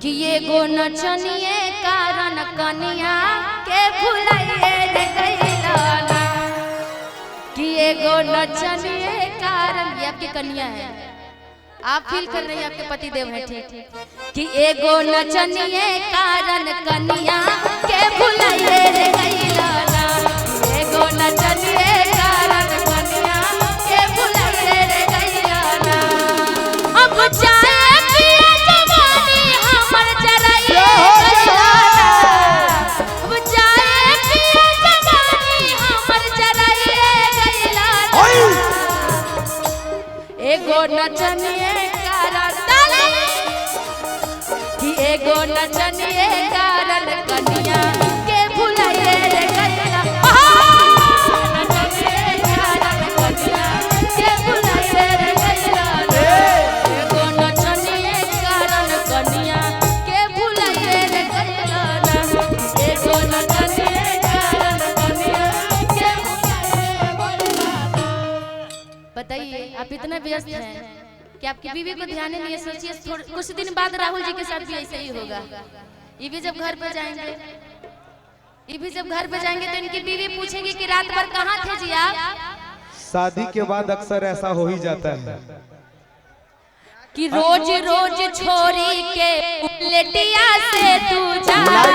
कि एगो नचनिए कारण कनिया के भुलाइए रे गइलाना। कि एगो नचनिए कारण, ये आपकी कन्या है, आप फील कर रही हैं आपके पति देव है, ठीक। कि एगो नचनिए कारण कनिया के भुलाइए रे गइलाना। एगो नचनिए कारण कनिया के भुलाइए रे गइलाना। अब जाए पिया जवानी हमर जराइए गइलाना। अब जाए पिया जवानी हमर जराइए गइलाना। एगो नचनिए कारण कि एगो नचनिए कारण कनिया के भुलाइए रे गइला। नचनिए कारण कनिया के भुलाइए रे गइला। एगो नचनिए कारण कनिया के भुलाइए रे गइला। एगो नचनिए कारण कनिया के भुलाइए रे गइला। बताइए आप इतना व्यस्त हैं कि आपकी बीवी को ध्यान नहीं है। सोचिए कुछ दिन बाद राहुल जी के साथ भी ऐसे ही होगा। ये भी जब घर पे जाएंगे, तो इनकी बीवी पूछेंगी कि रात भर कहाँ थे जी आप। शादी के बाद अक्सर ऐसा हो ही जाता है कि रोज रोज छोरी के लेटिया से तू जाला।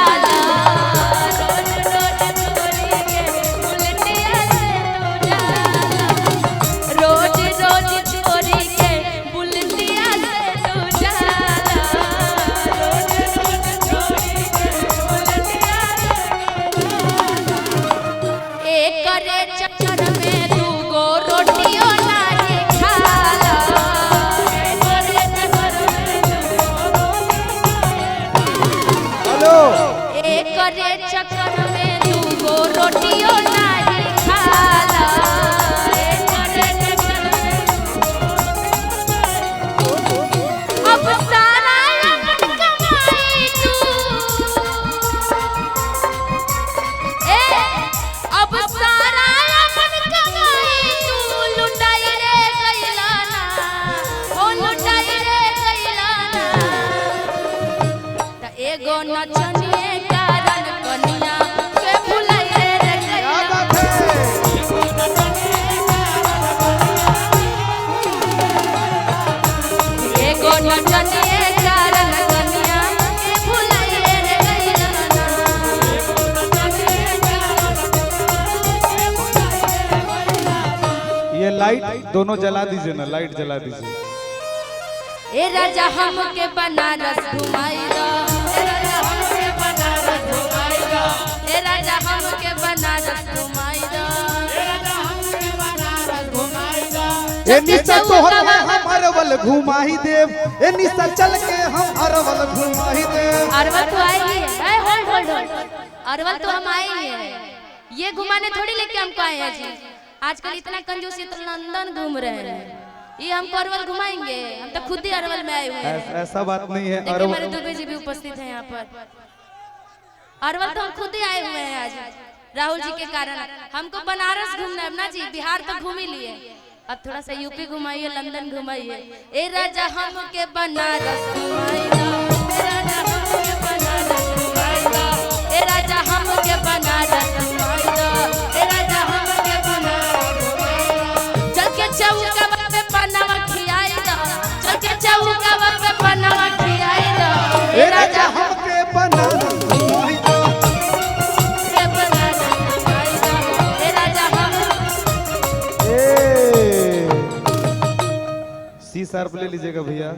चक्कर में दूगो रोटियों नहीं खाला। अब सारा अपन कमाई तू, अब सारा अपन कमाई तू लुटाई रे गइलाना। ओ लुटाई रे गइलाना। त एगो नचनिए ये लाइट दोनों जला दीजिए ना, लाइट जला दीजिए। ए राजा हमके बनारस घुमाइला। ए राजा हमके बनारस घुमाइला। ए राजा हमके बनारस घुमाइला। ए राजा हमके बनारस घुमाइला। ए निशा तोहर हम अरवल घुमाई देव। ए निशा चल के हम अरवल घुमाई देव। अरवल तो आएगी। ए होल्ड अरवल तो हम आएंगे। ये घुमाने थोड़ी लेके हमको आए हैं जी। आजकल इतना कंजूसी तो लंदन घूम रहे हैं, ये हमको अरवल घुमाएंगे। हम तो खुद ही अरवल में आए हुए हैं। ऐसा बात नहीं है। देखिए हमारे दुबे जी भी उपस्थित हैं यहाँ पर। अरवल तो हम खुद ही आए हुए हैं आज राहुल जी के कारण। हमको बनारस घूमना है ना जी, बिहार तो घूम ही लिए, अब थोड़ा सा यूपी घुमाइए, लंदन घुमाइए। ए राजा हमके बनारस घुमाइला। ए राजा हमके बनारस घुमाइला। ए राजा हमके बनारस घुमाइला। ए राजा हमके बनारस घुमाइला। चल के चौका पे पनावा खियाइला। चल के चौका पे पनावा खियाइला। ए राजा हमके बनारस घुमाइला। के बनारस घुमाइला। ए राजा हम सी शार्प ले लीजिएगा भैया।